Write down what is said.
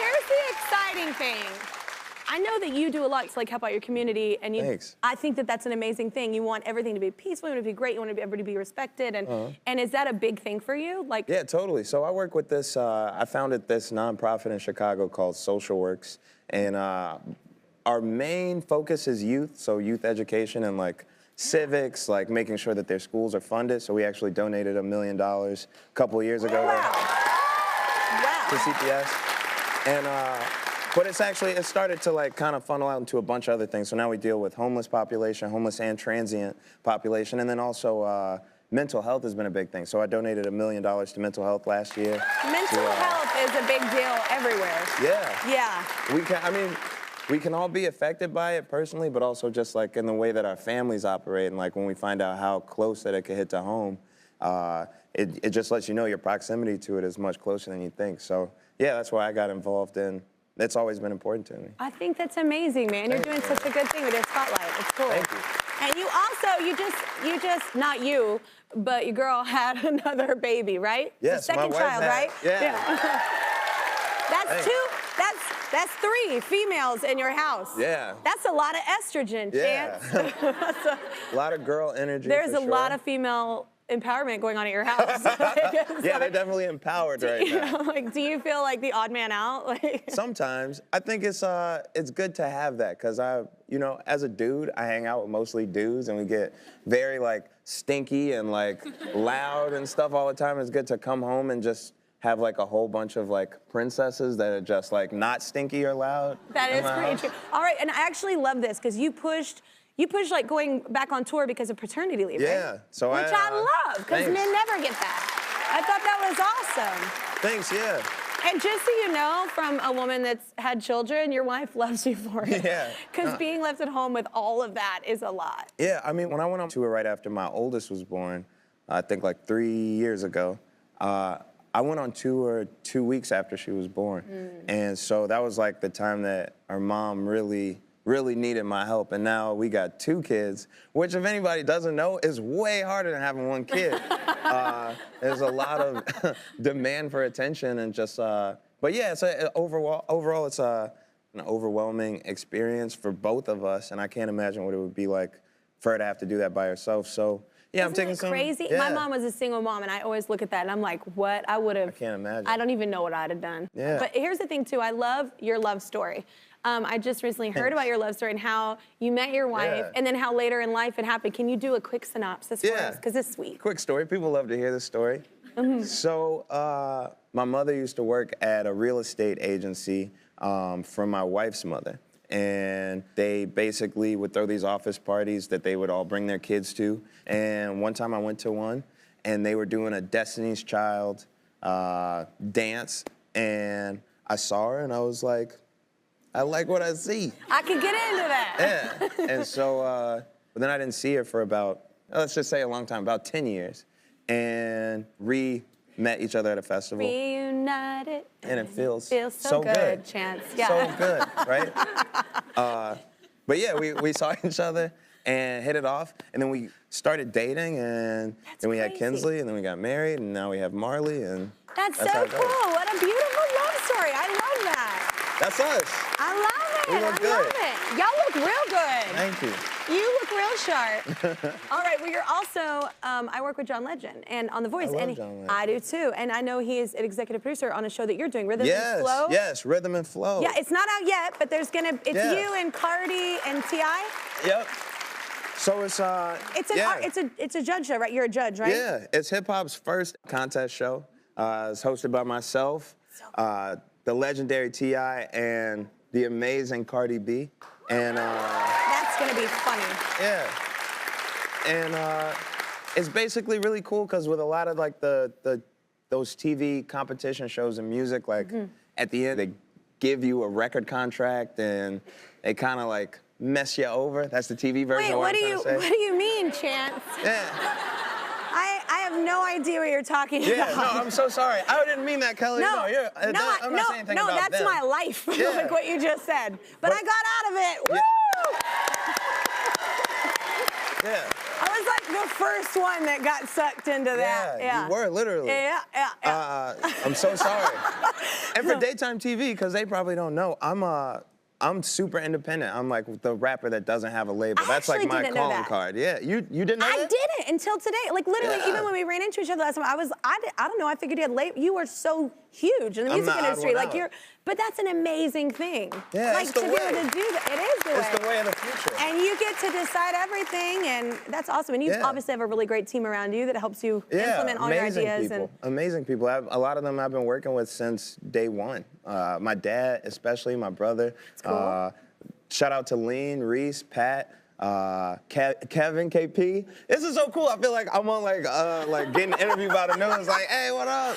here's the exciting thing. I know that you do a lot to like help out your community, and Thanks. I think that that's an amazing thing. You want everything to be peaceful, you want it to be great, you want everybody to be respected, and is that a big thing for you? Like, yeah, totally. So I work with this. I founded this nonprofit in Chicago called SocialWorks, and our main focus is youth, so youth education and like civics, like making sure that their schools are funded. So we actually donated $1 million a couple of years ago to CPS, and. But it started to like kind of funnel out into a bunch of other things. So now we deal with homeless population, homeless and transient population, and then also mental health has been a big thing. So I donated $1 million to mental health last year. Mental health is a big deal everywhere. Yeah. Yeah. We can all be affected by it personally, but also just like in the way that our families operate, and like when we find out how close that it can hit to home, it just lets you know your proximity to it is much closer than you think. So yeah, that's why I got involved in. It's always been important to me. I think that's amazing, man. You're doing such a good thing with your spotlight. It's cool. Thank you. And you also, you just, not you, but your girl had another baby, right? Yes, the second my wife child, had, right? Yeah. That's 3 females in your house. Yeah. That's a lot of estrogen, Yeah. Chance. A lot of girl energy. There's a sure. lot of female empowerment going on at your house. Yeah, they're definitely empowered right now. Like, do you feel like the odd man out? Like, sometimes. I think it's good to have that, because as a dude, I hang out with mostly dudes, and we get very like stinky and like loud and stuff all the time. It's good to come home and just have like a whole bunch of like princesses that are just like not stinky or loud. that is pretty true. All right, and I actually love this because you pushed like going back on tour because of paternity leave, yeah, right? so which I love, because men never get that. I thought that was awesome. Thanks, yeah. And just so you know, from a woman that's had children, your wife loves you for it. Yeah. Because being left at home with all of that is a lot. Yeah, I mean, when I went on tour right after my oldest was born, I think like 3 years ago, I went on tour 2 weeks after she was born. And so that was like the time that our mom really needed my help. And now we got 2 kids, which if anybody doesn't know, is way harder than having 1 kid. There's a lot of demand for attention and just, but yeah, it's overall it's an overwhelming experience for both of us. And I can't imagine what it would be like for her to have to do that by herself. So yeah, Isn't I'm taking that crazy? Yeah. My mom was a single mom, and I always look at that, and I'm like, what? I would have. I can't imagine. I don't even know what I'd have done. Yeah. But here's the thing, too. I love your love story. I just recently heard about your love story and how you met your wife, and then how later in life it happened. Can you do a quick synopsis for us? Because it's sweet. Quick story. People love to hear this story. So my mother used to work at a real estate agency for my wife's mother. And they basically would throw these office parties that they would all bring their kids to. And one time I went to one, and they were doing a Destiny's Child dance. And I saw her, and I was like, I like what I see. I could get into that. Yeah. And so, but then I didn't see her for about, let's just say a long time, about 10 years. And met each other at a festival. Reunited. And it feels so good, Chance. Yeah. So good, right? But yeah, we saw each other and hit it off. And then we started dating, and then we had Kinsley, and then we got married, and now we have Marley. And that's so cool. What a beautiful love story. I love that. That's us. I love it. We look good. I love it. Y'all look real good. Thank you. You look real sharp. All right, well, you're also, I work with John Legend and on The Voice. I love John Legend. I do too. And I know he is an executive producer on a show that you're doing, Rhythm and Flow. Yes, Rhythm and Flow. Yeah, it's not out yet, but there's gonna, it's you and Cardi and T.I. Yep. So it's it's a judge show, right? You're a judge, right? Yeah, it's hip hop's first contest show. It's hosted by myself, the legendary T.I. and the amazing Cardi B. And that's gonna be funny. Yeah. And it's basically really cool because with a lot of like those TV competition shows and music, like at the end they give you a record contract and they kind of like mess you over. That's the TV version of what I'm trying to say. What do you mean, Chance? Yeah. I have no idea what you're talking about. Yeah, no, I'm so sorry. I didn't mean that, Kelly. No, I'm not saying anything about that's them. my life, Yeah. like what you just said. But I got out of it. Yeah. Woo! Yeah. I was like, the first one that got sucked into that. Yeah, you were, literally. Yeah. I'm so sorry. And for daytime TV, because they probably don't know, I'm super independent. I'm like the rapper that doesn't have a label. That's like my calling card. Yeah, you didn't know that? I didn't until today. Like literally, even when we ran into each other last time, I don't know. I figured you had label. You are so huge in the music industry. Like but that's an amazing thing. Yeah, like it's the to way. be able to do that. It is the way. It's the way of the future. And you get to decide everything, and that's awesome. And you obviously have a really great team around you that helps you implement all your ideas. Amazing people. A lot of them I've been working with since day one. My dad, especially, my brother. That's cool. Shout out to Lean, Reese, Pat, Kevin, KP. This is so cool. I feel like I'm on like getting interviewed by the news. Like, hey, what up?